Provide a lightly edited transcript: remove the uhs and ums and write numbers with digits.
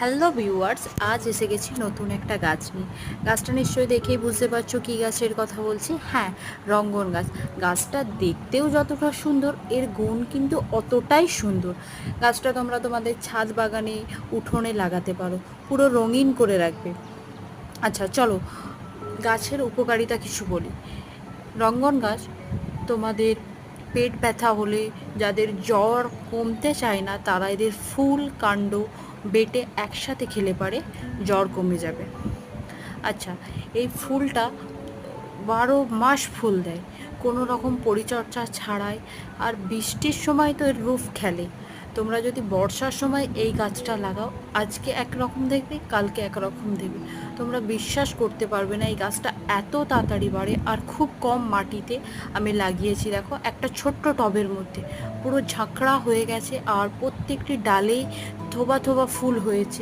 Hello viewers, আজ এসে গেছি নতুন একটা গাছ নিয়ে। গাছটা নিশ্চয়ই দেখেই বুঝতে পারছো কী গাছের কথা বলছি। হ্যাঁ, রঙ্গন গাছ। গাছটা দেখতেও যতটা সুন্দর, এর গুণ কিন্তু অতটাই সুন্দর। গাছটা তোমরা তোমাদের ছাদ বাগানে, উঠোনে লাগাতে পারো, পুরো রঙিন করে রাখবে। আচ্ছা চলো, গাছের উপকারিতা কিছু বলি। রঙ্গন গাছ তোমাদের পেট ব্যথা হলে, যাদের জ্বর কমতে চায় না, তারা এদের ফুল কাণ্ড বেটে একসাথে খেলে পারে জ্বর কমে যাবে। আচ্ছা, এই ফুলটা 12 মাস ফুল দেয়, কোনো রকম পরিচর্যা ছাড়াই। আর বৃষ্টির সময় তো এর রূপ খেলে। তোমরা যদি বর্ষার সময় এই গাছটা লাগাও, আজকে একরকম দেখবে, কালকে একরকম দেখবে। তোমরা বিশ্বাস করতে পারবে না, এই গাছটা এত তাড়াতাড়ি বাড়ে। আর খুব কম মাটিতে আমি লাগিয়েছি, দেখো একটা ছোট্ট টবের মধ্যে পুরো ঝাঁকড়া হয়ে গেছে, আর প্রত্যেকটি ডালেই থোবা থোবা ফুল হয়েছে।